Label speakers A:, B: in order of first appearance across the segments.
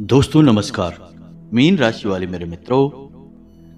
A: दोस्तों नमस्कार। मीन राशि वाले मेरे मित्रों,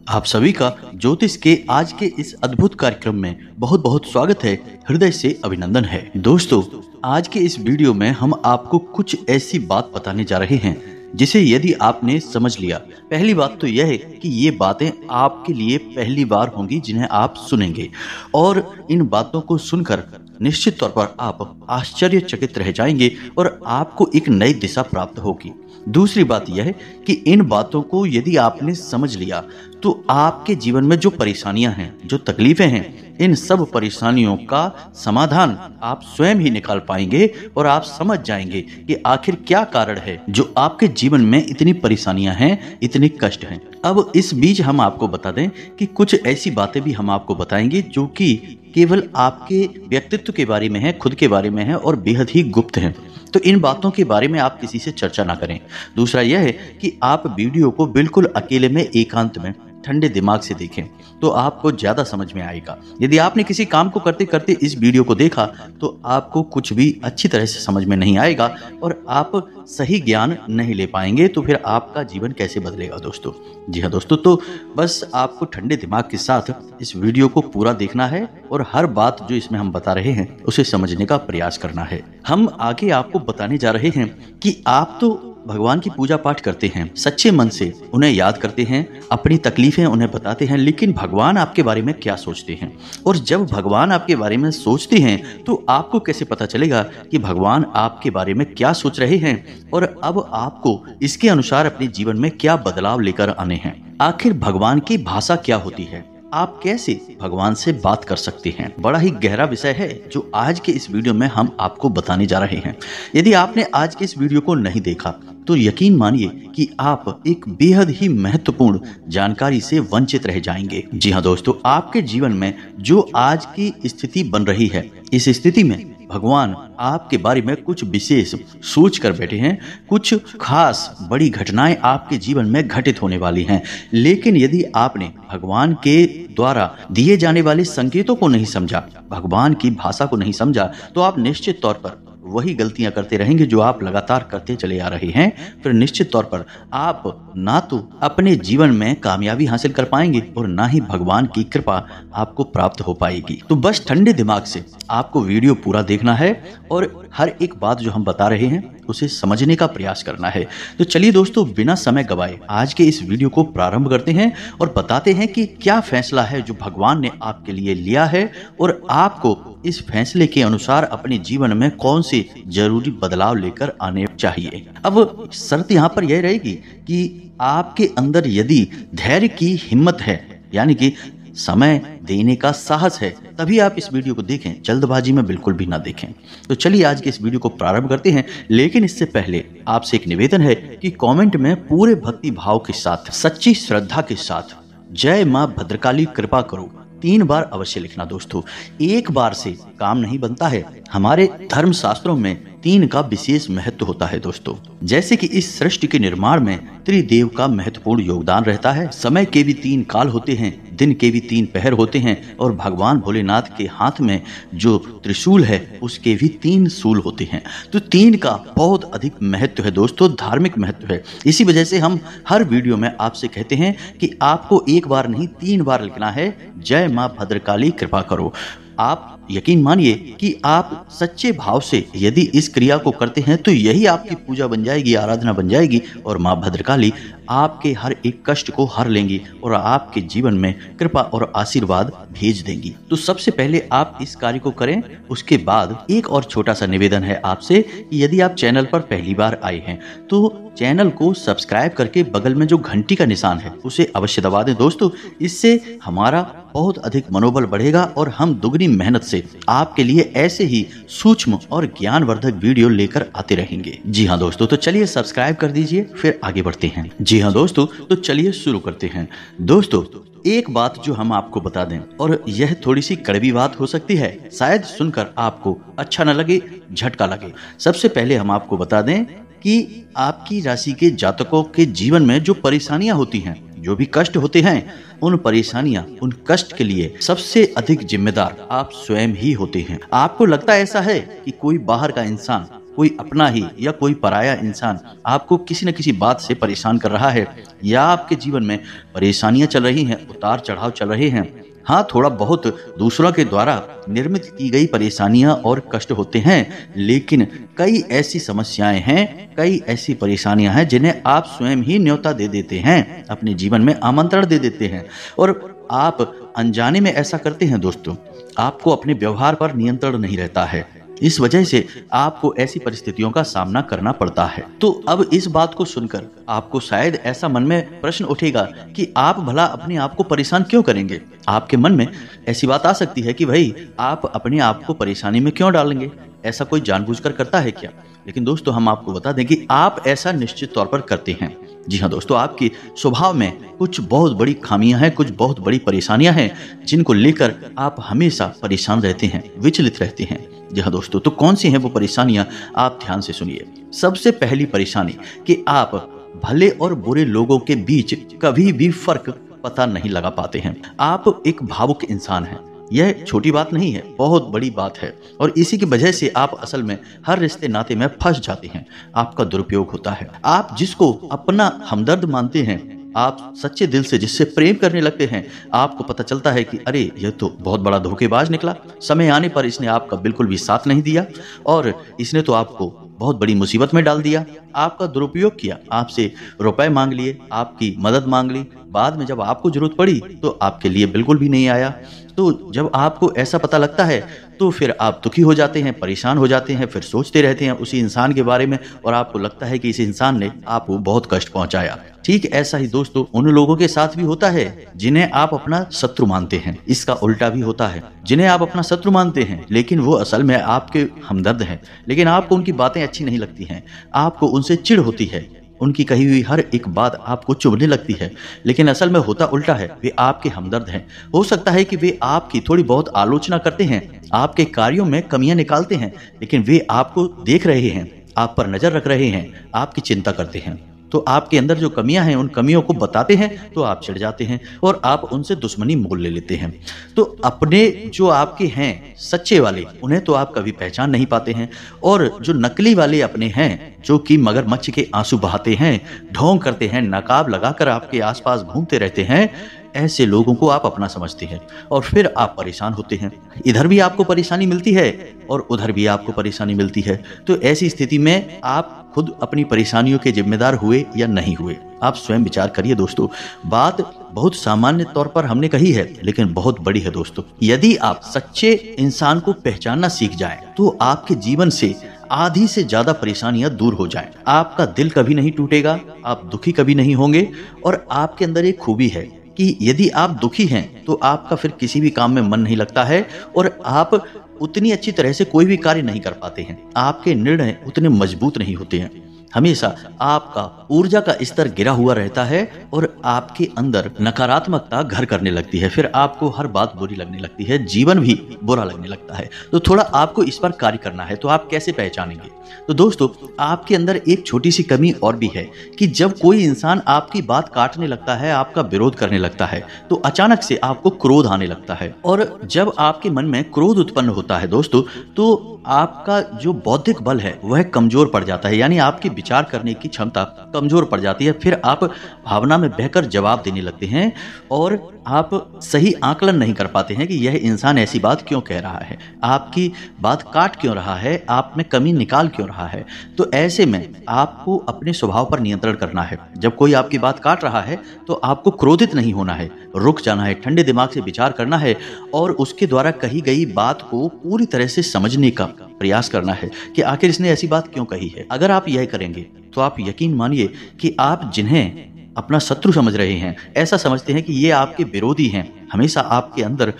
A: आप सभी का ज्योतिष के आज के इस अद्भुत कार्यक्रम में बहुत बहुत स्वागत है, हृदय से अभिनंदन है। दोस्तों, आज के इस वीडियो में हम आपको कुछ ऐसी बात बताने जा रहे हैं जिसे यदि आपने समझ लिया, पहली बात तो यह है कि ये बातें आपके लिए पहली बार होंगी जिन्हें आप सुनेंगे, और इन बातों को सुनकर निश्चित तौर पर आप आश्चर्यचकित रह जाएंगे और आपको एक नई दिशा प्राप्त होगी। दूसरी बात यह है कि इन बातों को यदि आपने समझ लिया तो आपके जीवन में जो परेशानियां हैं, जो तकलीफें हैं, इन सब परेशानियों का समाधान आप स्वयं ही निकाल पाएंगे और आप समझ जाएंगे कि आखिर क्या कारण है जो आपके जीवन में इतनी परेशानियां हैं, इतने कष्ट हैं। अब इस बीच हम आपको बता दें कि कुछ ऐसी बातें भी हम आपको बताएंगे जो कि केवल आपके व्यक्तित्व के बारे में है, खुद के बारे में है और बेहद ही गुप्त हैं। तो इन बातों के बारे में आप किसी से चर्चा ना करें। दूसरा यह है कि आप वीडियो को बिल्कुल अकेले में, एकांत में, ठंडे दिमाग से देखें तो आपको ज्यादा समझ में आएगा। यदि आपने किसी काम को करते करते इस वीडियो को देखा तो आपको कुछ भी अच्छी तरह से समझ में नहीं आएगा और आप सही ज्ञान नहीं ले पाएंगे, तो फिर आपका जीवन कैसे बदलेगा दोस्तों। जी हाँ दोस्तों, तो बस आपको ठंडे दिमाग के साथ इस वीडियो को पूरा देखना है और हर बात जो इसमें हम बता रहे हैं उसे समझने का प्रयास करना है। हम आगे आपको बताने जा रहे हैं कि आप तो भगवान की पूजा पाठ करते हैं, सच्चे मन से उन्हें याद करते हैं, अपनी तकलीफें उन्हें बताते हैं, लेकिन भगवान आपके बारे में क्या सोचते हैं। और जब भगवान आपके बारे में सोचते हैं तो आपको कैसे पता चलेगा कि भगवान आपके बारे में क्या सोच रहे हैं और अब आपको इसके अनुसार अपने जीवन में क्या बदलाव लेकर आने हैं। आखिर भगवान की भाषा क्या होती है, आप कैसे भगवान से बात कर सकते हैं, बड़ा ही गहरा विषय है जो आज के इस वीडियो में हम आपको बताने जा रहे हैं। यदि आपने आज के इस वीडियो को नहीं देखा तो यकीन मानिए कि आप एक बेहद ही महत्वपूर्ण जानकारी से वंचित रह जाएंगे। जी हाँ दोस्तों, आपके जीवन में जो आज की स्थिति बन रही है, इस स्थिति में भगवान आपके बारे में कुछ विशेष सोच कर बैठे हैं। कुछ खास बड़ी घटनाएं आपके जीवन में घटित होने वाली हैं, लेकिन यदि आपने भगवान के द्वारा दिए जाने वाले संकेतों को नहीं समझा, भगवान की भाषा को नहीं समझा, तो आप निश्चित तौर पर वही गलतियां करते रहेंगे जो आप लगातार करते चले आ रहे हैं। फिर निश्चित तौर पर आप ना तो अपने जीवन में कामयाबी हासिल कर पाएंगे और ना ही भगवान की कृपा आपको प्राप्त हो पाएगी। तो बस ठंडे दिमाग से आपको वीडियो पूरा देखना है और हर एक बात जो हम बता रहे हैं उसे समझने का प्रयास करना है। तो चलिए दोस्तों, बिना समय गवाए आज के इस वीडियो को प्रारंभ करते हैं और बताते हैं कि क्या फैसला है जो भगवान ने आपके लिए लिया है और आपको इस फैसले के अनुसार अपने जीवन में कौन से जरूरी बदलाव लेकर आने चाहिए। अब शर्त यहाँ पर यह रहेगी कि आपके अंदर यदि धैर्य की हिम्मत है, यानी कि समय देने का साहस है, तभी आप इस वीडियो को देखें, जल्दबाजी में बिल्कुल भी ना देखें। तो चलिए आज के इस वीडियो को प्रारंभ करते हैं, लेकिन इससे पहले आपसे एक निवेदन है कि कमेंट में पूरे भक्ति भाव के साथ, सच्ची श्रद्धा के साथ जय मां भद्रकाली कृपा करो 3 बार अवश्य लिखना दोस्तों। एक बार से काम नहीं बनता है, हमारे धर्म शास्त्रों में 3 का विशेष महत्व होता है दोस्तों। जैसे कि इस सृष्टि के निर्माण में त्रिदेव का महत्वपूर्ण योगदान रहता है। समय के भी 3 काल होते हैं, दिन के भी 3 पहर होते हैं और भगवान भोलेनाथ के हाथ में जो त्रिशूल है उसके भी 3 शूल होते हैं। तो 3 का बहुत अधिक महत्व है दोस्तों, धार्मिक महत्व है। इसी वजह से हम हर वीडियो में आपसे कहते हैं कि आपको एक बार नहीं 3 बार लिखना है, जय मां भद्रकाली कृपा करो। आप यकीन मानिए कि आप सच्चे भाव से यदि इस क्रिया को करते हैं तो यही आपकी पूजा बन जाएगी, आराधना बन जाएगी और मां भद्रकाली आपके हर एक कष्ट को हर लेंगी और आपके जीवन में कृपा और आशीर्वाद भेज देंगी। तो सबसे पहले आप इस कार्य को करें। उसके बाद एक और छोटा सा निवेदन है आपसे कि यदि आप चैनल पर पहली बार आए हैं तो चैनल को सब्सक्राइब करके बगल में जो घंटी का निशान है उसे अवश्य दबा दें दोस्तों। इससे हमारा बहुत अधिक मनोबल बढ़ेगा और हम दुगनी मेहनत से आपके लिए ऐसे ही सूक्ष्म और ज्ञानवर्धक वीडियो लेकर आते रहेंगे। जी हाँ दोस्तों, तो चलिए सब्सक्राइब कर दीजिए, फिर आगे बढ़ते हैं। जी हाँ दोस्तों, तो चलिए शुरू करते हैं। दोस्तों, एक बात जो हम आपको बता दें, और यह थोड़ी सी कड़वी बात हो सकती है, शायद सुनकर आपको अच्छा न लगे, झटका लगे। सबसे पहले हम आपको बता दें कि आपकी राशि के जातकों के जीवन में जो परेशानियां होती हैं, जो भी कष्ट होते हैं, उन परेशानियां, उन कष्ट के लिए सबसे अधिक जिम्मेदार आप स्वयं ही होते हैं। आपको लगता ऐसा है कि कोई बाहर का इंसान कोई अपना ही या कोई पराया इंसान आपको किसी न किसी बात से परेशान कर रहा है, या आपके जीवन में परेशानियां चल रही हैं, उतार चढ़ाव चल रहे हैं। हाँ, थोड़ा बहुत दूसरों के द्वारा निर्मित की गई परेशानियां और कष्ट होते हैं, लेकिन कई ऐसी समस्याएं हैं, कई ऐसी परेशानियां हैं जिन्हें आप स्वयं ही न्योता दे देते हैं, अपने जीवन में आमंत्रण दे देते हैं, और आप अनजाने में ऐसा करते हैं दोस्तों। आपको अपने व्यवहार पर नियंत्रण नहीं रहता है, इस वजह से आपको ऐसी परिस्थितियों का सामना करना पड़ता है। तो अब इस बात को सुनकर आपको शायद ऐसा मन में प्रश्न उठेगा कि आप भला अपने आप को परेशान क्यों करेंगे। आपके मन में ऐसी बात आ सकती है कि भाई आप अपने आप को परेशानी में क्यों डालेंगे, ऐसा कोई जानबूझकर करता है क्या। लेकिन दोस्तों, हम आपको बता दें कि आप ऐसा निश्चित तौर पर करते हैं। जी हाँ दोस्तों, आपके स्वभाव में कुछ बहुत बड़ी खामियां हैं, कुछ बहुत बड़ी परेशानियां हैं, जिनको लेकर आप हमेशा परेशान रहते हैं, विचलित रहते हैं। जी हाँ दोस्तों, तो कौन सी हैं वो परेशानियां, आप ध्यान से सुनिए। सबसे पहली परेशानी कि आप भले और बुरे लोगों के बीच कभी भी फर्क पता नहीं लगा पाते हैं। आप एक भावुक इंसान हैं, यह छोटी बात नहीं है, बहुत बड़ी बात है, और इसी की वजह से आप असल में हर रिश्ते नाते में फंस जाते हैं। आपका दुरुपयोग होता है। आप जिसको अपना हमदर्द मानते हैं, आप सच्चे दिल से जिससे प्रेम करने लगते हैं, आपको पता चलता है कि अरे यह तो बहुत बड़ा धोखेबाज निकला। समय आने पर इसने आपका बिल्कुल भी साथ नहीं दिया और इसने तो आपको बहुत बड़ी मुसीबत में डाल दिया। आपका दुरुपयोग किया, आपसे रुपए मांग लिए, आपकी मदद मांग ली, बाद में जब आपको जरूरत पड़ी तो आपके लिए बिल्कुल भी नहीं आया। तो जब आपको ऐसा पता लगता है तो फिर आप दुखी हो जाते हैं, परेशान हो जाते हैं, फिर सोचते रहते हैं उसी इंसान के बारे में, और आपको लगता है कि इस इंसान ने आपको बहुत कष्ट पहुंचाया। ठीक ऐसा ही दोस्तों उन लोगों के साथ भी होता है जिन्हें आप अपना शत्रु मानते हैं। इसका उल्टा भी होता है, जिन्हें आप अपना शत्रु मानते हैं लेकिन वो असल में आपके हमदर्द हैं, लेकिन आपको उनकी बातें अच्छी नहीं लगती हैं, आपको उनसे चिढ़ होती है, उनकी कही हुई हर एक बात आपको चुभने लगती है, लेकिन असल में होता उल्टा है। वे आपके हमदर्द हैं। हो सकता है कि वे आपकी थोड़ी बहुत आलोचना करते हैं, आपके कार्यों में कमियां निकालते हैं, लेकिन वे आपको देख रहे हैं, आप पर नजर रख रहे हैं, आपकी चिंता करते हैं। तो आपके अंदर जो कमियां हैं उन कमियों को बताते हैं तो आप चिढ़ जाते हैं और आप उनसे दुश्मनी मोल ले लेते हैं। तो अपने जो आपके हैं सच्चे वाले, उन्हें तो आप कभी पहचान नहीं पाते हैं, और जो नकली वाले अपने हैं जो कि मगरमच्छ के आंसू बहाते हैं, ढोंग करते हैं, नकाब लगाकर आपके आसपास घूमते रहते हैं, ऐसे लोगों को आप अपना समझते हैं और फिर आप परेशान होते हैं। इधर भी आपको परेशानी मिलती है और उधर भी आपको परेशानी मिलती है। तो ऐसी स्थिति में आप खुद अपनी परेशानियों के जिम्मेदार हुए या नहीं हुए, आप स्वयं विचार करिए दोस्तों। बात बहुत सामान्य तौर पर हमने कही है लेकिन बहुत बड़ी है दोस्तों। यदि आप सच्चे इंसान को पहचानना सीख जाएं तो आपके जीवन से आधी से ज्यादा परेशानियां दूर हो जाएं। आपका दिल कभी नहीं टूटेगा, आप दुखी कभी नहीं होंगे, और आपके अंदर एक खूबी है कि यदि आप दुखी हैं तो आपका फिर किसी भी काम में मन नहीं लगता है और आप उतनी अच्छी तरह से कोई भी कार्य नहीं कर पाते हैं। आपके निर्णय उतने मजबूत नहीं होते हैं। हमेशा आपका ऊर्जा का स्तर गिरा हुआ रहता है और आपके अंदर नकारात्मकता घर करने लगती है। फिर आपको हर बात बुरी लगने लगती है, जीवन भी बुरा लगने लगता है। तो थोड़ा आपको इस पर कार्य करना है। तो आप कैसे पहचानेंगे? तो दोस्तों, आपके अंदर एक छोटी सी कमी और भी है कि जब कोई इंसान आपकी बात काटने लगता है, आपका विरोध करने लगता है, तो अचानक से आपको क्रोध आने लगता है। और जब आपके मन में क्रोध उत्पन्न होता है दोस्तों, तो आपका जो बौद्धिक बल है वह कमजोर पड़ जाता है, यानी आपकी विचार करने की क्षमता कमजोर पड़ जाती है। फिर आप भावना में बहकर जवाब देने लगते हैं और आप सही आकलन नहीं कर पाते हैं कि यह इंसान ऐसी बात क्यों कह रहा है, आपकी बात काट क्यों रहा है, आप में कमी निकाल क्यों रहा है। तो ऐसे में आपको अपने स्वभाव पर नियंत्रण करना है। जब कोई आपकी बात काट रहा है तो आपको क्रोधित नहीं होना है, रुक जाना है, ठंडे दिमाग से विचार करना है और उसके द्वारा कही गई बात को पूरी तरह से समझने का प्रयास करना है कि आखिर इसने ऐसी बात क्यों कही है। अगर आप यह करेंगे तो आप यकीन मानिए कि आप जिन्हें अपना शत्रु समझ रहे हैं, ऐसा समझते हैं कि ये आपके विरोधी हैं, हमेशा आपके अंदर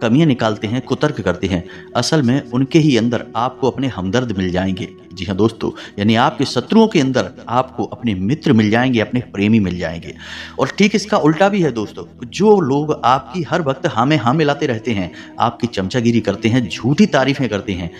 A: कमियां निकालते हैं, कुतर्क करते हैं, असल में उनके ही अंदर आपको अपने हमदर्द मिल जाएंगे। जी हाँ दोस्तों, यानी आपके शत्रुओं के अंदर आपको अपने मित्र मिल जाएंगे, अपने प्रेमी मिल जाएंगे। और ठीक इसका उल्टा भी है दोस्तों, जो लोग आपकी हर वक्त हाँ में हाँ मिलाते रहते हैं, आपकी चमचागिरी करते हैं, झूठी तारीफें करते हैं,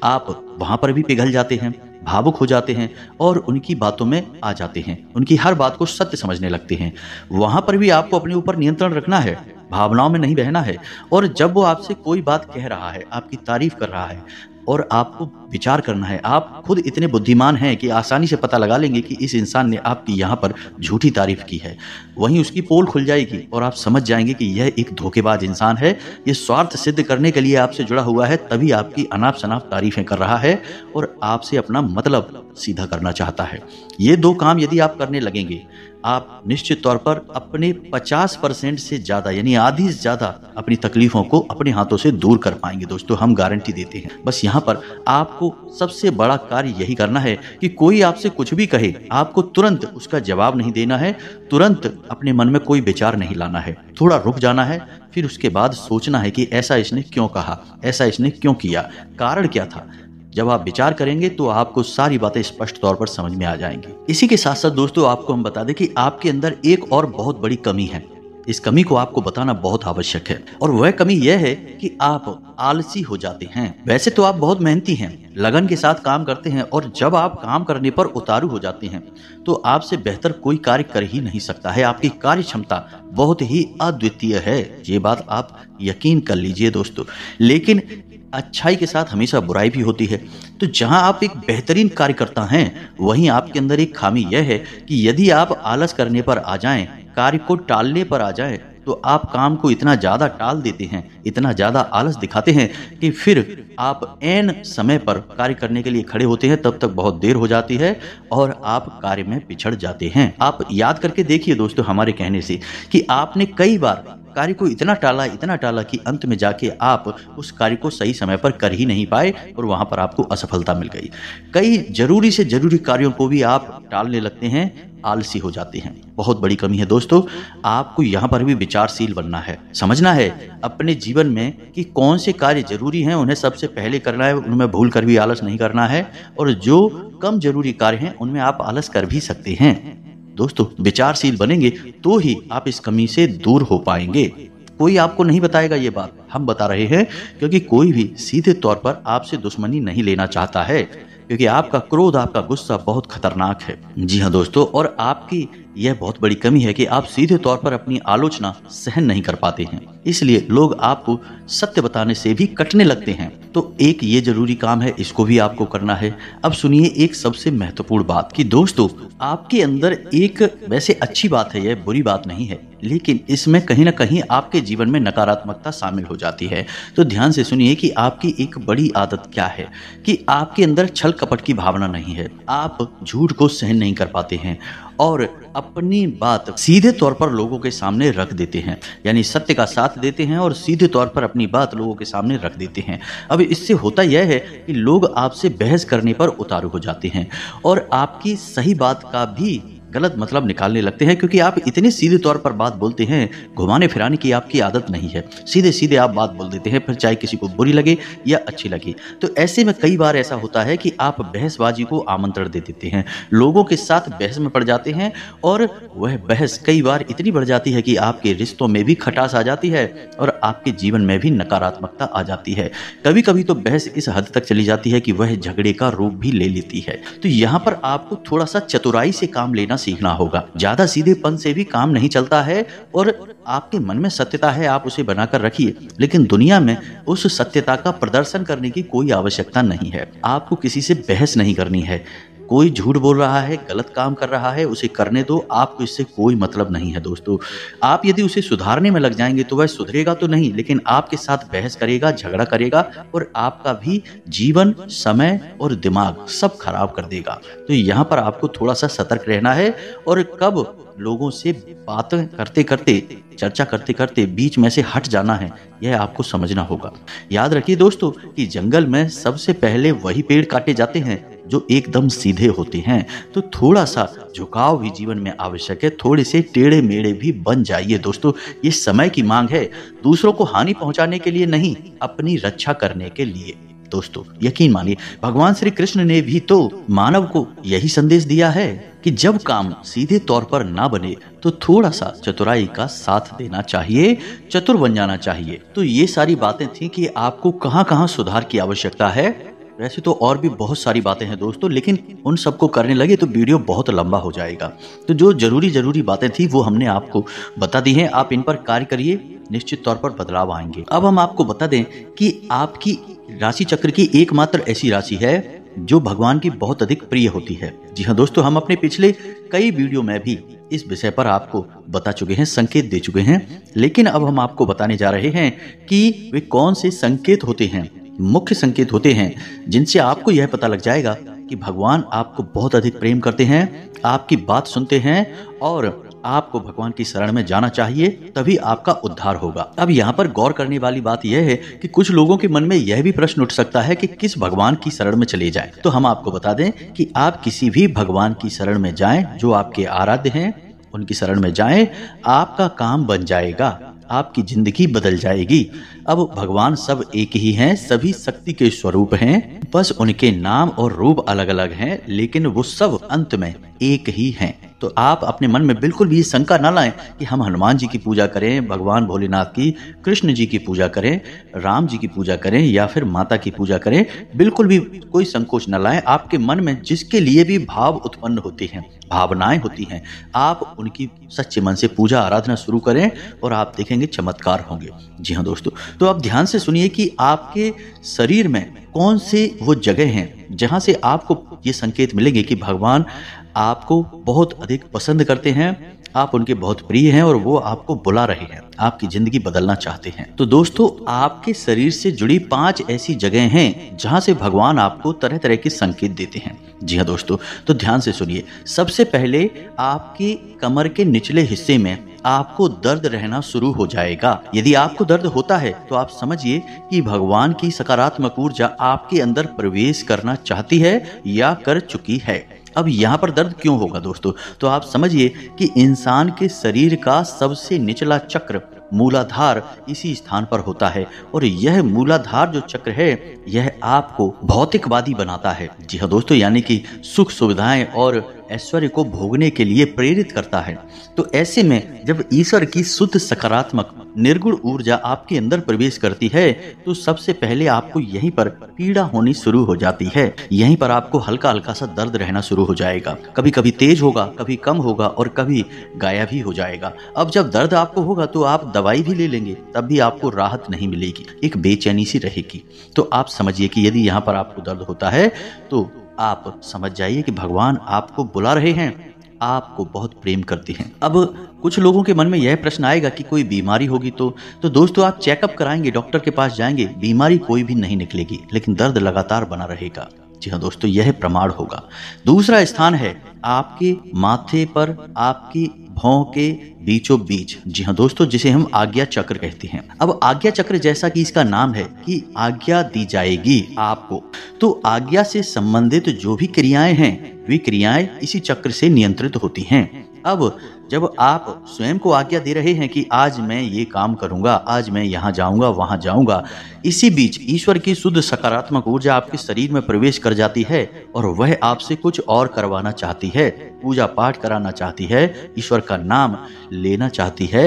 A: आप वहां पर भी पिघल जाते हैं, भावुक हो जाते हैं और उनकी बातों में आ जाते हैं, उनकी हर बात को सत्य समझने लगते हैं। वहां पर भी आपको अपने ऊपर नियंत्रण रखना है, भावनाओं में नहीं बहना है। और जब वो आपसे कोई बात कह रहा है, आपकी तारीफ कर रहा है, और आपको विचार करना है। आप खुद इतने बुद्धिमान हैं कि आसानी से पता लगा लेंगे कि इस इंसान ने आपकी यहाँ पर झूठी तारीफ की है। वहीं उसकी पोल खुल जाएगी और आप समझ जाएंगे कि यह एक धोखेबाज इंसान है। ये स्वार्थ सिद्ध करने के लिए आपसे जुड़ा हुआ है, तभी आपकी अनाप शनाप तारीफें कर रहा है और आपसे अपना मतलब सीधा करना चाहता है। ये दो काम यदि आप करने लगेंगे, आप निश्चित तौर पर अपने 50% से ज़्यादा यानी आधी से ज़्यादा अपनी तकलीफों को अपने हाथों से दूर कर पाएंगे। दोस्तों, हम गारंटी देते हैं। बस यहाँ पर आपको सबसे बड़ा कार्य यही करना है कि कोई आपसे कुछ भी कहे, आपको तुरंत उसका जवाब नहीं देना है, तुरंत अपने मन में कोई विचार नहीं लाना है, थोड़ा रुक जाना है, फिर उसके बाद सोचना है कि ऐसा इसने क्यों कहा, ऐसा इसने क्यों किया, कारण क्या था। जब आप विचार करेंगे तो आपको सारी बातें स्पष्ट तौर पर समझ में आ जाएंगी। इसी के साथ साथ दोस्तों, आपको हम बता दें कि आपके अंदर एक और बहुत बड़ी कमी है। इस कमी को आपको बताना बहुत आवश्यक है, और वह कमी यह है कि आप आलसी हो जाते हैं। वैसे तो आप बहुत मेहनती हैं, लगन के साथ काम करते हैं, और जब आप काम करने पर उतारू हो जाते हैं तो आपसे बेहतर कोई कार्य कर ही नहीं सकता है। आपकी कार्य क्षमता बहुत ही अद्वितीय है, ये बात आप यकीन कर लीजिए दोस्तों। लेकिन अच्छाई के साथ हमेशा बुराई भी होती है। तो जहां आप एक बेहतरीन कार्यकर्ता हैं, वहीं आपके अंदर एक खामी यह है कि यदि आप आलस करने पर आ जाएं, कार्य को टालने पर आ जाएं, तो आप काम को इतना ज़्यादा टाल देते हैं, इतना ज़्यादा आलस दिखाते हैं कि फिर आप ऐन समय पर कार्य करने के लिए खड़े होते हैं, तब तक बहुत देर हो जाती है और आप कार्य में पिछड़ जाते हैं। आप याद करके देखिए दोस्तों हमारे कहने से कि आपने कई बार कार्य को इतना टाला कि अंत में जाके आप उस कार्य को सही समय पर कर ही नहीं पाए और वहां पर आपको असफलता मिल गई। कई जरूरी से जरूरी कार्यों को भी आप टालने लगते हैं, आलसी हो जाते हैं। बहुत बड़ी कमी है दोस्तों। आपको यहाँ पर भी विचारशील बनना है, समझना है अपने जीवन में कि कौन से कार्य जरूरी हैं, उन्हें सबसे पहले करना है, उनमें भूल कर भी आलस नहीं करना है, और जो कम जरूरी कार्य हैं उनमें आप आलस कर भी सकते हैं। दोस्तों, विचारशील बनेंगे तो ही आप इस कमी से दूर हो पाएंगे। कोई आपको नहीं बताएगा ये बात, हम बता रहे हैं, क्योंकि कोई भी सीधे तौर पर आपसे दुश्मनी नहीं लेना चाहता है, क्योंकि आपका क्रोध, आपका गुस्सा बहुत खतरनाक है। जी हाँ दोस्तों, और आपकी यह बहुत बड़ी कमी है कि आप सीधे तौर पर अपनी आलोचना सहन नहीं कर पाते हैं, इसलिए लोग आपको सत्य बताने से भी कटने लगते हैं। तो एक ये जरूरी काम है, इसको भी आपको करना है। अब सुनिए एक सबसे महत्वपूर्ण बात कि दोस्तों, आपके अंदर एक, वैसे अच्छी बात है, यह बुरी बात नहीं है, लेकिन इसमें कहीं ना कहीं आपके जीवन में नकारात्मकता शामिल हो जाती है। तो ध्यान से सुनिए कि आपकी एक बड़ी आदत क्या है कि आपके अंदर छल कपट की भावना नहीं है। आप झूठ को सहन नहीं कर पाते हैं और अपनी बात सीधे तौर पर लोगों के सामने रख देते हैं, यानी सत्य का साथ देते हैं और सीधे तौर पर अपनी बात लोगों के सामने रख देते हैं। अब इससे होता यह है कि लोग आपसे बहस करने पर उतारू हो जाते हैं और आपकी सही बात का भी गलत मतलब निकालने लगते हैं, क्योंकि आप इतने सीधे तौर पर बात बोलते हैं, घुमाने फिराने की आपकी आदत नहीं है। सीधे सीधे आप बात बोल देते हैं, फिर चाहे किसी को बुरी लगे या अच्छी लगे। तो ऐसे में कई बार ऐसा होता है कि आप बहसबाजी को आमंत्रण दे देते हैं, लोगों के साथ बहस में पड़ जाते हैं, और वह बहस कई बार इतनी बढ़ जाती है कि आपके रिश्तों में भी खटास आ जाती है और आपके जीवन में भी नकारात्मकता आ जाती है। कभी कभी तो बहस इस हद तक चली जाती है कि वह झगड़े का रूप भी ले लेती है। तो यहाँ पर आपको थोड़ा सा चतुराई से काम लेना सीखना होगा। ज्यादा सीधेपन से भी काम नहीं चलता है, और आपके मन में सत्यता है, आप उसे बनाकर रखिए, लेकिन दुनिया में उस सत्यता का प्रदर्शन करने की कोई आवश्यकता नहीं है। आपको किसी से बहस नहीं करनी है। कोई झूठ बोल रहा है, गलत काम कर रहा है, उसे करने दो, आपको इससे कोई मतलब नहीं है दोस्तों। आप यदि उसे सुधारने में लग जाएंगे तो वह सुधरेगा तो नहीं, लेकिन आपके साथ बहस करेगा, झगड़ा करेगा और आपका भी जीवन, समय और दिमाग सब खराब कर देगा। तो यहाँ पर आपको थोड़ा सा सतर्क रहना है, और कब लोगों से बातें करते करते, चर्चा करते करते बीच में से हट जाना है, यह आपको समझना होगा। याद रखिए दोस्तों कि जंगल में सबसे पहले वही पेड़ काटे जाते हैं जो एकदम सीधे होते हैं। तो थोड़ा सा झुकाव भी जीवन में आवश्यक है, थोड़े से टेढ़े मेढ़े भी बन जाइए दोस्तों। ये समय की मांग है, दूसरों को हानि पहुंचाने के लिए नहीं, अपनी रक्षा करने के लिए। दोस्तों यकीन मानिए, भगवान श्री कृष्ण ने भी तो मानव को यही संदेश दिया है कि जब काम सीधे तौर पर ना बने तो थोड़ा सा चतुराई का साथ देना चाहिए, चतुर बन जाना चाहिए। तो ये सारी बातें थी कि आपको कहां कहां सुधार की आवश्यकता है। वैसे तो और भी बहुत सारी बातें हैं दोस्तों, लेकिन उन सबको करने लगे तो वीडियो बहुत लंबा हो जाएगा। तो जो जरूरी बातें थी वो हमने आपको बता दी हैं। आप इन पर कार्य करिए, निश्चित तौर पर बदलाव आएंगे। अब हम आपको बता दें कि आपकी राशि चक्र की एकमात्र ऐसी राशि है जो भगवान की बहुत अधिक प्रिय होती है। जी हाँ दोस्तों, हम अपने पिछले कई वीडियो में भी इस विषय पर आपको बता चुके हैं, संकेत दे चुके हैं। लेकिन अब हम आपको बताने जा रहे हैं कि वे कौन से संकेत होते हैं, मुख्य संकेत होते हैं, जिनसे आपको यह पता लग जाएगा कि भगवान आपको बहुत अधिक प्रेम करते हैं, आपकी बात सुनते हैं और आपको भगवान की शरण में जाना चाहिए, तभी आपका उद्धार होगा। अब यहाँ पर गौर करने वाली बात यह है कि कुछ लोगों के मन में यह भी प्रश्न उठ सकता है कि किस भगवान की शरण में चले जाएं। तो हम आपको बता दें कि आप किसी भी भगवान की शरण में जाएं जो आपके आराध्य हैं, उनकी शरण में जाएं, आपका काम बन जाएगा, आपकी जिंदगी बदल जाएगी। अब भगवान सब एक ही हैं, सभी शक्ति के स्वरूप हैं, बस उनके नाम और रूप अलग अलग हैं, लेकिन वो सब अंत में एक ही हैं। तो आप अपने मन में बिल्कुल भी शंका ना लाएं कि हम हनुमान जी की पूजा करें, भगवान भोलेनाथ की, कृष्ण जी की पूजा करें, राम जी की पूजा करें या फिर माता की पूजा करें। बिल्कुल भी कोई संकोच न लाएं। आपके मन में जिसके लिए भी भाव उत्पन्न होते हैं, भावनाएं होती हैं, आप उनकी सच्चे मन से पूजा आराधना शुरू करें और आप देखेंगे चमत्कार होंगे। जी हाँ दोस्तों, तो आप ध्यान से सुनिए कि आपके शरीर में कौन से वो जगह हैं जहां से आपको ये संकेत मिलेंगे कि भगवान आपको बहुत अधिक पसंद करते हैं, आप उनके बहुत प्रिय हैं और वो आपको बुला रहे हैं, आपकी जिंदगी बदलना चाहते हैं। तो दोस्तों, आपके शरीर से जुड़ी 5 ऐसी जगह हैं जहां से भगवान आपको तरह तरह के संकेत देते हैं। जी हाँ दोस्तों, तो ध्यान से सुनिए। सबसे पहले आपकी कमर के निचले हिस्से में आपको दर्द रहना शुरू हो जाएगा। यदि आपको दर्द होता है तो आप समझिए कि भगवान की सकारात्मक ऊर्जा आपके अंदर प्रवेश करना चाहती है या कर चुकी है। अब यहाँ पर दर्द क्यों होगा दोस्तों? तो आप समझिए कि इंसान के शरीर का सबसे निचला चक्र मूलाधार इसी स्थान पर होता है और यह मूलाधार जो चक्र है यह आपको भौतिकवादी बनाता है। जी हाँ दोस्तों, यानी कि सुख सुविधाएं और ऐश्वर्य को भोगने के लिए प्रेरित करता है। तो ऐसे में जब ईश्वर की शुद्ध सकारात्मक निर्गुण ऊर्जा आपके अंदर प्रवेश करती है तो सबसे पहले आपको यहीं पर पीड़ा होनी शुरू हो जाती है। यहीं पर आपको हल्का हल्का सा दर्द रहना शुरू हो जाएगा। कभी कभी तेज होगा, कभी कम होगा और कभी गायब ही हो जाएगा। अब जब दर्द आपको होगा तो आप दवाई भी ले लेंगे, तब भी आपको राहत नहीं मिलेगी, एक बेचैनी सी रहेगी। तो आप समझिए कि यदि यहाँ पर आपको दर्द होता है तो आप समझ जाइए कि भगवान आपको बुला रहे हैं, आपको बहुत प्रेम करते हैं। अब कुछ लोगों के मन में यह प्रश्न आएगा कि कोई बीमारी होगी तो दोस्तों आप चेकअप कराएंगे, डॉक्टर के पास जाएंगे, बीमारी कोई भी नहीं निकलेगी, लेकिन दर्द लगातार बना रहेगा। जी हाँ दोस्तों, यह प्रमाण होगा। दूसरा स्थान है आपके माथे पर, आपकी भौं के बीचों बीच। जी हाँ दोस्तों, जिसे हम आज्ञा चक्र कहते हैं। अब आज्ञा चक्र, जैसा कि इसका नाम है कि आज्ञा दी जाएगी आपको, तो आज्ञा से संबंधित जो भी क्रियाएं हैं वे क्रियाएं इसी चक्र से नियंत्रित होती हैं। अब जब आप स्वयं को आज्ञा दे रहे हैं कि आज मैं ये काम करूंगा, आज मैं यहाँ जाऊंगा, वहां जाऊंगा, इसी बीच ईश्वर की शुद्ध सकारात्मक ऊर्जा आपके शरीर में प्रवेश कर जाती है और वह आपसे कुछ और करवाना चाहती है, पूजा पाठ कराना चाहती है, ईश्वर का नाम लेना चाहती है,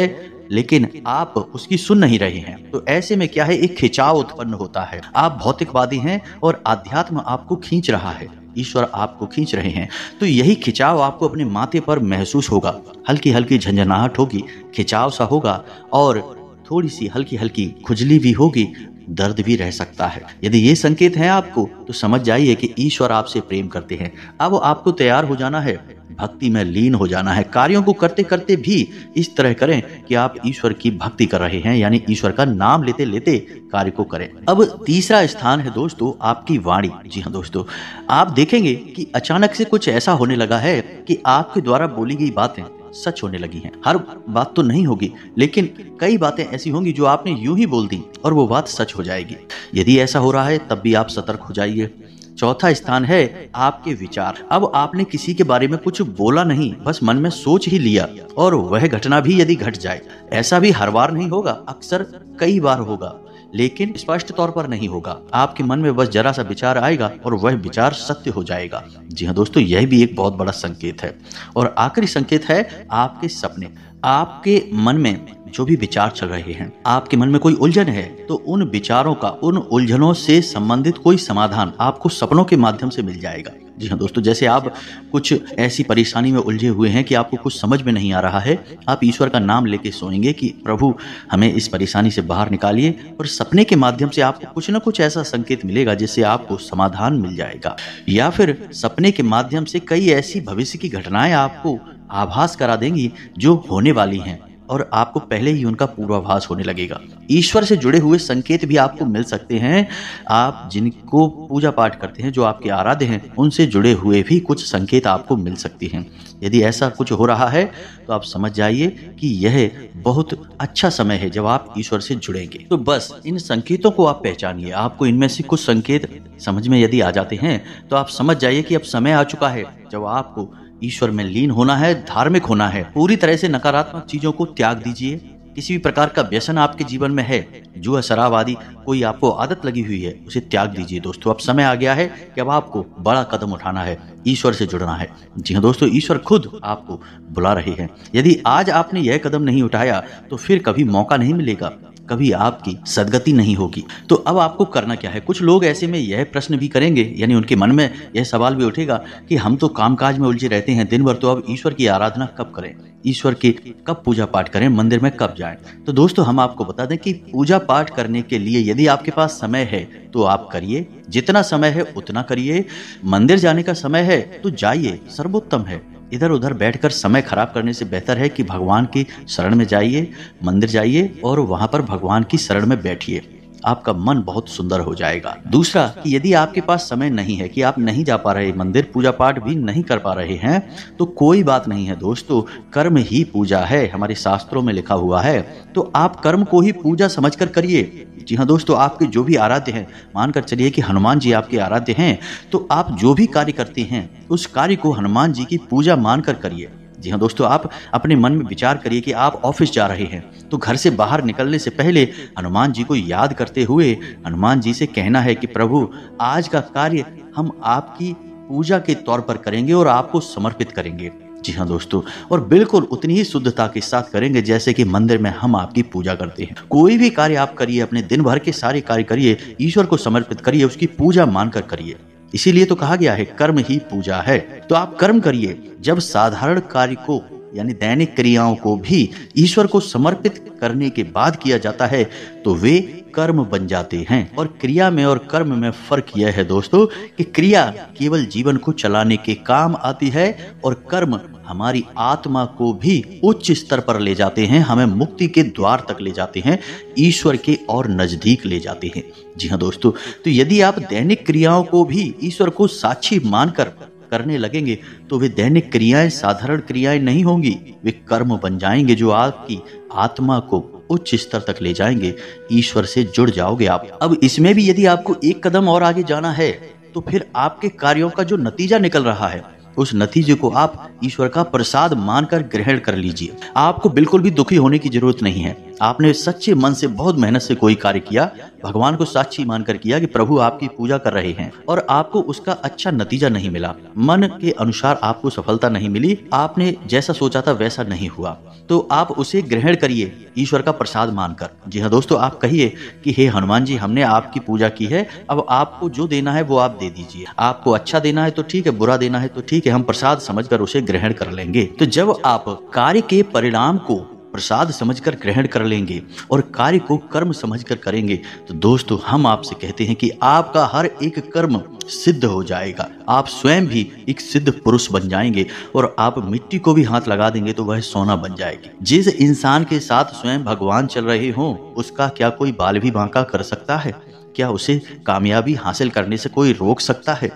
A: लेकिन आप उसकी सुन नहीं रहे हैं। तो ऐसे में क्या है, एक खिंचाव उत्पन्न होता है। आप भौतिकवादी हैं और आध्यात्म आपको खींच रहा है, ईश्वर आपको खींच रहे हैं। तो यही खिंचाव आपको अपने माथे पर महसूस होगा, हल्की हल्की झंझनाहट होगी, खिंचाव सा होगा और थोड़ी सी हल्की हल्की खुजली भी होगी, दर्द भी रह सकता है। यदि ये संकेत हैं आपको तो समझ जाइए कि ईश्वर आपसे प्रेम करते हैं। अब आपको तैयार हो जाना है, भक्ति में लीन हो जाना है। कार्यों को करते करते भी इस तरह करें कि आप ईश्वर की भक्ति कर रहे हैं, यानी ईश्वर का नाम लेते लेते कार्य को करें। अब तीसरा स्थान है दोस्तों आपकी वाणी। जी हाँ दोस्तों, आप देखेंगे कि अचानक से कुछ ऐसा होने लगा है कि आपके द्वारा बोली गई बातें सच होने लगी हैं। हर बात तो नहीं होगी, लेकिन कई बातें ऐसी होंगी जो आपने यूं ही बोल दी और वो बात सच हो जाएगी। यदि ऐसा हो रहा है तब भी आप सतर्क हो जाइए। चौथा स्थान है आपके विचार। अब आपने किसी के बारे में कुछ बोला नहीं, बस मन में सोच ही लिया और वह घटना भी यदि घट जाए, ऐसा भी हर बार नहीं होगा, अक्सर कई बार होगा, लेकिन स्पष्ट तौर पर नहीं होगा। आपके मन में बस जरा सा विचार आएगा और वह विचार सत्य हो जाएगा। जी हाँ दोस्तों, यह भी एक बहुत बड़ा संकेत है। और आखिरी संकेत है आपके सपने। आपके मन में जो भी विचार चल रहे हैं, आपके मन में कोई उलझन है तो उन विचारों का, उन उलझनों से संबंधित कोई समाधान आपको सपनों के माध्यम से मिल जाएगा। जी हाँ दोस्तों, जैसे आप कुछ ऐसी परेशानी में उलझे हुए हैं कि आपको कुछ समझ में नहीं आ रहा है, आप ईश्वर का नाम लेके सोएंगे कि प्रभु हमें इस परेशानी से बाहर निकालिए, और सपने के माध्यम से आपको कुछ ना कुछ ऐसा संकेत मिलेगा जिससे आपको समाधान मिल जाएगा। या फिर सपने के माध्यम से कई ऐसी भविष्य की घटनाएं आपको आभास करा देंगी जो होने वाली हैं, और आपको पहले ही उनका पूर्वाभास होने लगेगा। ईश्वर से जुड़े हुए संकेत भी आपको मिल सकते हैं। आप जिनको पूजा पाठ करते हैं, जो आपके आराध्य हैं, उनसे जुड़े हुए भी कुछ संकेत आपको मिल सकते हैं। यदि ऐसा कुछ हो रहा है तो आप समझ जाइए कि यह बहुत अच्छा समय है जब आप ईश्वर से जुड़ेंगे। तो बस इन संकेतों को आप पहचानिए। आपको इनमें से कुछ संकेत समझ में यदि आ जाते हैं तो आप समझ जाइए कि अब समय आ चुका है जब आपको ईश्वर में लीन होना है, धार्मिक होना है। पूरी तरह से नकारात्मक चीजों को त्याग दीजिए। किसी भी प्रकार का व्यसन आपके जीवन में है, जुआ, शराब आदि कोई आपको आदत लगी हुई है, उसे त्याग दीजिए। दोस्तों, अब समय आ गया है कि अब आपको बड़ा कदम उठाना है, ईश्वर से जुड़ना है। जी हाँ दोस्तों, ईश्वर खुद आपको बुला रहे हैं। यदि आज आपने यह कदम नहीं उठाया तो फिर कभी मौका नहीं मिलेगा, कभी आपकी सदगति नहीं होगी। तो अब आपको करना क्या है? कुछ लोग ऐसे में यह प्रश्न भी करेंगे, यानी उनके मन में यह सवाल भी उठेगा कि हम तो कामकाज में उलझे रहते हैं दिन भर, तो अब ईश्वर की आराधना कब करें, ईश्वर की कब पूजा पाठ करें, मंदिर में कब जाएं? तो दोस्तों, हम आपको बता दें कि पूजा पाठ करने के लिए यदि आपके पास समय है तो आप करिए, जितना समय है उतना करिए। मंदिर जाने का समय है तो जाइए, सर्वोत्तम है। इधर उधर बैठकर समय खराब करने से बेहतर है कि भगवान की शरण में जाइए, मंदिर जाइए और वहां पर भगवान की शरण में बैठिए। आपका मन बहुत सुंदर हो जाएगा। दूसरा, कि यदि आपके पास समय नहीं है, कि आप नहीं जा पा रहे मंदिर, पूजा पाठ भी नहीं कर पा रहे हैं, तो कोई बात नहीं है दोस्तों, कर्म ही पूजा है, हमारे शास्त्रों में लिखा हुआ है। तो आप कर्म को ही पूजा समझकर करिए। जी हाँ दोस्तों, आपके जो भी आराध्य हैं, मानकर चलिए कि हनुमान जी आपके आराध्य हैं, तो आप जो भी कार्य करते हैं उस कार्य को हनुमान जी की पूजा मानकर करिए। जी हाँ दोस्तों, आप अपने मन में विचार करिए कि आप ऑफिस जा रहे हैं, तो घर से बाहर निकलने से पहले हनुमान जी को याद करते हुए हनुमान जी से कहना है कि प्रभु, आज का कार्य हम आपकी पूजा के तौर पर करेंगे और आपको समर्पित करेंगे। जी हाँ दोस्तों, और बिल्कुल उतनी ही शुद्धता के साथ करेंगे जैसे कि मंदिर में हम आपकी पूजा करते हैं। कोई भी कार्य आप करिए, अपने दिन भर के सारे कार्य करिए, ईश्वर को समर्पित करिए, उसकी पूजा मानकर करिए। इसीलिए तो कहा गया है कर्म ही पूजा है। तो आप कर्म करिए। जब साधारण कार्य को, यानी दैनिक क्रियाओं को भी ईश्वर को समर्पित करने के बाद किया जाता है तो वे कर्म बन जाते हैं। और क्रिया में और कर्म में फर्क यह है दोस्तों कि क्रिया केवल जीवन को चलाने के काम आती है और कर्म हमारी आत्मा को भी उच्च स्तर पर ले जाते हैं, हमें मुक्ति के द्वार तक ले जाते हैं, ईश्वर के और नजदीक ले जाते हैं। जी हाँ दोस्तों, तो यदि आप दैनिक क्रियाओं को भी ईश्वर को साक्षी मानकर करने लगेंगे तो वे दैनिक क्रियाएं साधारण क्रियाएं नहीं होंगी, वे कर्म बन जाएंगे जो आपकी आत्मा को उच्च स्तर तक ले जाएंगे। ईश्वर से जुड़ जाओगे आप। अब इसमें भी यदि आपको एक कदम और आगे जाना है तो फिर आपके कार्यों का जो नतीजा निकल रहा है, उस नतीजे को आप ईश्वर का प्रसाद मानकर ग्रहण कर लीजिए। आपको बिल्कुल भी दुखी होने की जरूरत नहीं है। आपने सच्चे मन से बहुत मेहनत से कोई कार्य किया, भगवान को साक्षी मानकर किया कि प्रभु आपकी पूजा कर रहे हैं, और आपको उसका अच्छा नतीजा नहीं मिला, मन के अनुसार आपको सफलता नहीं मिली, आपने जैसा सोचा था वैसा नहीं हुआ, तो आप उसे ग्रहण करिए ईश्वर का प्रसाद मानकर। जी हाँ दोस्तों, आप कहिए कि हे हनुमान जी, हमने आपकी पूजा की है, अब आपको जो देना है वो आप दे दीजिए। आपको अच्छा देना है तो ठीक है, बुरा देना है तो ठीक है, हम प्रसाद समझकर उसे ग्रहण कर लेंगे। तो जब आप कार्य के परिणाम को प्रसाद समझकर ग्रहण कर लेंगे और कार्य को कर्म समझकर करेंगे, तो दोस्तों हम आपसे कहते हैं कि आपका हर एक कर्म सिद्ध हो जाएगा। आप स्वयं भी एक सिद्ध पुरुष बन जाएंगे और आप मिट्टी को भी हाथ लगा देंगे तो वह सोना बन जाएगी। जिस इंसान के साथ स्वयं भगवान चल रहे हों, उसका क्या कोई बाल भी बांका कर सकता है? क्या उसे कामयाबी हासिल करने से कोई रोक सकता है?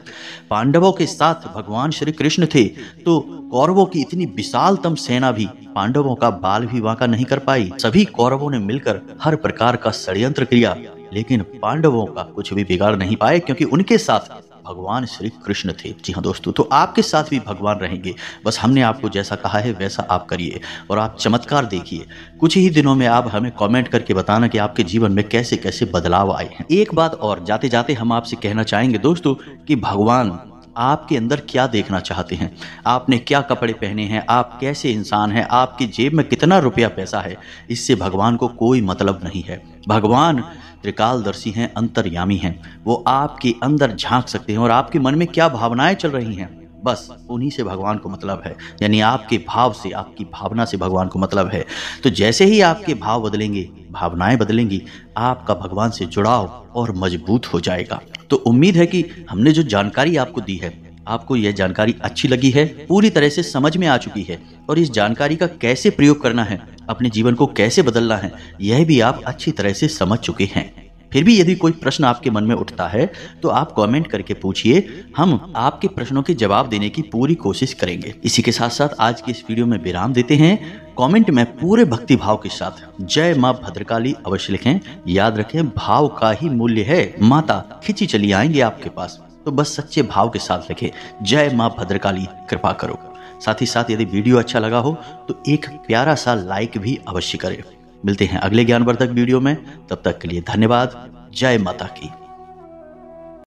A: पांडवों के साथ भगवान श्री कृष्ण थे तो कौरवों की इतनी विशालतम सेना भी पांडवों का बाल भी बांका नहीं कर पाई। सभी कौरवों ने मिलकर हर प्रकार का षड्यंत्र किया, लेकिन पांडवों का कुछ भी बिगाड़ नहीं पाए, क्योंकि उनके साथ भगवान श्री कृष्ण थे। जी हाँ दोस्तों, तो आपके साथ भी भगवान रहेंगे। बस हमने आपको जैसा कहा है वैसा आप करिए और आप चमत्कार देखिए। कुछ ही दिनों में आप हमें कमेंट करके बताना कि आपके जीवन में कैसे कैसे बदलाव आए हैं। एक बात और जाते जाते हम आपसे कहना चाहेंगे दोस्तों कि भगवान आपके अंदर क्या देखना चाहते हैं, आपने क्या कपड़े पहने हैं, आप कैसे इंसान हैं, आपकी जेब में कितना रुपया पैसा है, इससे भगवान को कोई मतलब नहीं है। भगवान त्रिकालदर्शी हैं, अंतर्यामी हैं। वो आपके अंदर झांक सकते हैं और आपके मन में क्या भावनाएं चल रही हैं, बस उन्हीं से भगवान को मतलब है। यानी आपके भाव से, आपकी भावना से भगवान को मतलब है। तो जैसे ही आपके भाव बदलेंगे, भावनाएं बदलेंगी, आपका भगवान से जुड़ाव और मजबूत हो जाएगा। तो उम्मीद है कि हमने जो जानकारी आपको दी है, आपको यह जानकारी अच्छी लगी है, पूरी तरह से समझ में आ चुकी है, और इस जानकारी का कैसे प्रयोग करना है, अपने जीवन को कैसे बदलना है, यह भी आप अच्छी तरह से समझ चुके हैं। फिर भी यदि कोई प्रश्न आपके मन में उठता है तो आप कमेंट करके पूछिए, हम आपके प्रश्नों के जवाब देने की पूरी कोशिश करेंगे। इसी के साथ साथ आज की इस वीडियो में विराम देते हैं। कमेंट में पूरे भक्ति भाव के साथ जय मां भद्रकाली अवश्य लिखें। याद रखें, भाव का ही मूल्य है, माता खिंची चली आएंगे आपके पास। तो बस सच्चे भाव के साथ लिखें, जय मां भद्रकाली कृपा करो। साथ ही साथ यदि वीडियो अच्छा लगा हो तो एक प्यारा सा लाइक भी अवश्य करें। मिलते हैं अगले ज्ञानवर्धक वीडियो में, तब तक के लिए धन्यवाद। जय माता की।